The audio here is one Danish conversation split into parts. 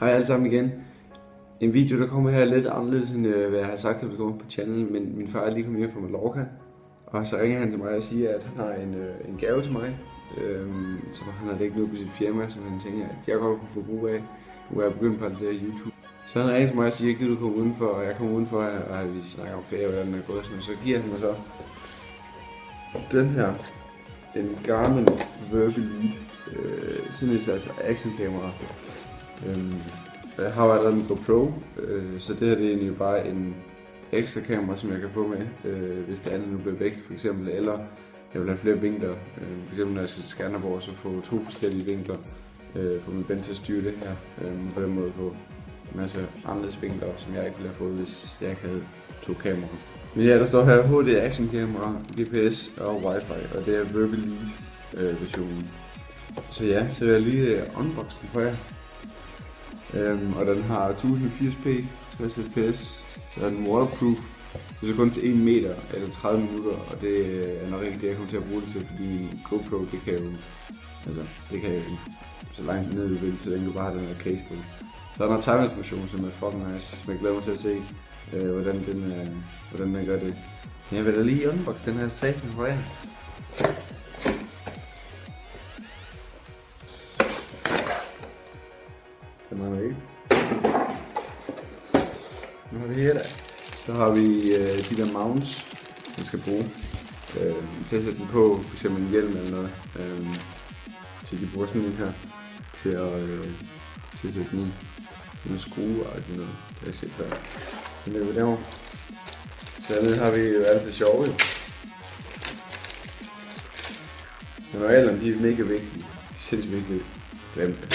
Hej alle sammen igen. En video, der kommer her lidt anderledes end hvad jeg har sagt, at det kommer på channelen, men min far er lige kommet hjem fra Mallorca, og så ringer han til mig og siger, at han har en gave til mig, som han har lægget ud på sit firma, som han tænker, at jeg godt kunne få brug af, nu er jeg begyndt på alt det her YouTube. Så han ringer til mig og siger, at jeg komme udenfor, og jeg kommer udenfor her, og vi snakker om ferie, hvordan den er gået, så giver han mig så den her, en Garmin Verbal Lead, sådan et sat actionkamera. Jeg har allerede en GoPro, så det her det er egentlig bare en ekstra kamera, som jeg kan få med, hvis det andet nu bliver væk, for eksempel, eller jeg vil have flere vinkler. For eksempel når jeg skal Skanderborg, så få 2 forskellige vinkler, for min ven til at styre det her. På den måde få en masse anderledes vinkler, som jeg ikke ville have fået, hvis jeg ikke havde 2 kameraer. Men ja, der står her HD Action Camera, GPS og Wi-Fi, og det er Verbal Lead versionen. Så ja, så jeg lige unboxen for jer. Og den har 1080p, 60 fps, så er den waterproof. Det er kun til 1 meter eller 30 minutter, og det er nok ikke det, jeg kommer til at bruge det til, fordi GoPro, det kan jo, altså, det kan jo så langt ned du vil, så den kan bare have den her case på. Så er der en time-funktion, som er fucking nice, som jeg glæder mig til at se, hvordan den gør det. Jeg vil da lige unboxe den her satan for jer. Det mangler ikke. Nu har vi her. Så har vi de der mounts, man skal bruge til at sætte den på, f.eks. en hjelm eller noget. Til de bruger sådan en her til at sætte den i. En skrue og sådan noget. Det kan jeg se før. Den er vi derovre. Så hernede har vi jo alt det sjove. Manualerne, de er mega vigtige. De er sindssygt vigtige. Glem det.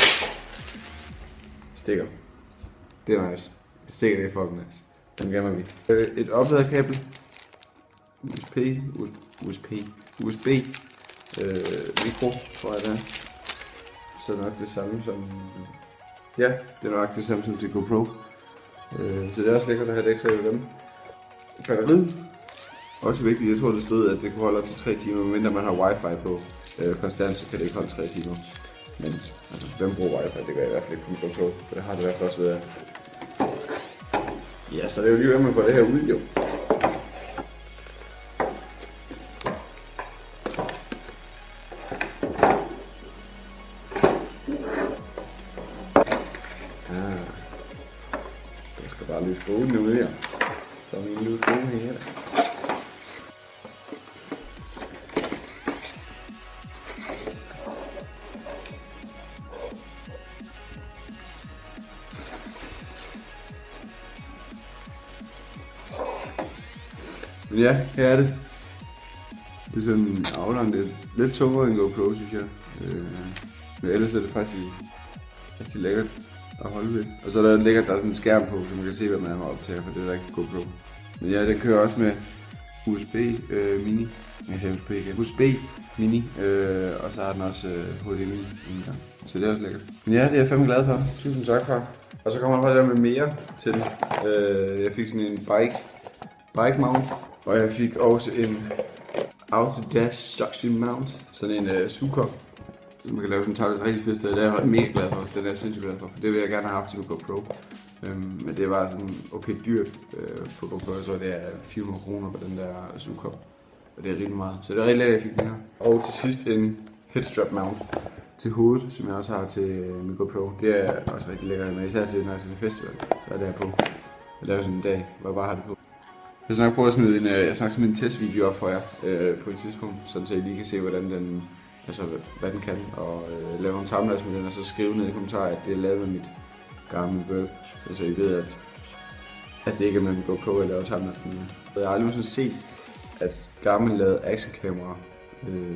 Stikker. Det er nice. Stikker, det er fucking nice. Den gemmer vi. Et opladerkabel. USB. Mikro, tror jeg det er. Så er det nok det samme som... Ja, det er nok det samme som til GoPro. Så det er også lækkert at have det ekstra i dem. Batteriet. Også vigtigt, jeg tror det stod, at det kunne holde op til 3 timer, medmindre man har wifi på konstant, så kan det ikke holde 3 timer. Men altså, hvem bruger wifi? Det gør jeg i hvert fald ikke på min GoPro, for det har det i hvert fald også været. Ja, så det er jo lige ved, at man får det her ud, jo. Jeg skal bare lige skrue den ud her. Så er min lille skrue her. Men ja, her er det. Det er sådan aflangt lidt tungere end GoPro, synes jeg. Men ellers er det faktisk rigtig lækkert at holde ved. Og så er der lækkert, der er sådan en skærm på, så man kan se, hvad man har optager, for det er der ikke GoPro. Men ja, den kører også med USB mini. USB mini, og så har den også HDMI. Så det er også lækkert. Men ja, det er jeg fandme glad for. Tusind tak for. Og så kommer der faktisk med mere til. Jeg fik sådan en bike mount. Og jeg fik også en Autodash Suction Mount, sådan en sugekop, så man kan lave sådan en tavle rigtig fedt sted. Det er jeg mega glad for, det er jeg sindssygt glad for det vil jeg gerne have haft til på GoPro. Men det var sådan okay dyrt på GoPro, så det er 400 kroner på den der sugekop. Og det er rigtig meget, så det er rigtig lækkert, at jeg fik den her. Og til sidst en headstrap mount til hovedet, som jeg også har til min GoPro. Det er også rigtig lækkert, men især til når jeg skal til festival, så er det her på. Jeg laver sådan en dag, hvor jeg bare har det på. Jeg skal nok prøve at smide en testvideo op for jer på et tidspunkt, så I lige kan se, hvordan den, altså, hvad den kan, og lave nogle timelapse med den, og så skrive ned i kommentarer, at det er lavet med mit Garmin Verb, så I ved, at det ikke er med min GoPro, jeg laver timelapse med den. Jeg har aldrig nogensinde set, at Garmin lavede actionkamera,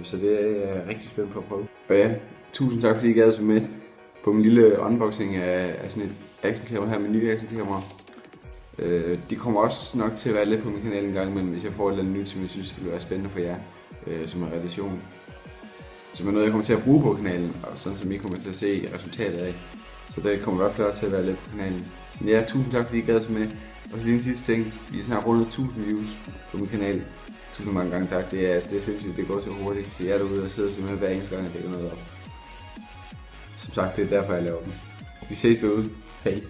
så det er jeg rigtig spændt på at prøve. Og ja, tusind tak fordi I gad så med på min lille unboxing af sådan et actionkamera her med nye actionkamera. De kommer også nok til at være lidt på min kanal en gang, men hvis jeg får et eller andet nyt, som jeg synes vil være spændende for jer, som er relation, som er noget jeg kommer til at bruge på kanalen, og sådan som I kommer til at se resultatet af. Så det kommer i hvert fald til at være lidt på kanalen. Men ja, tusind tak fordi I gad så med. Og så lige en sidste ting, vi er snart rundet 1000 views på min kanal. Tusind mange gange tak, det er sindssygt, det går så hurtigt til jer derude og sidder simpelthen hver eneste gang, jeg lægger noget op. Som sagt, det er derfor jeg laver dem. Vi ses derude. Hej. Hej.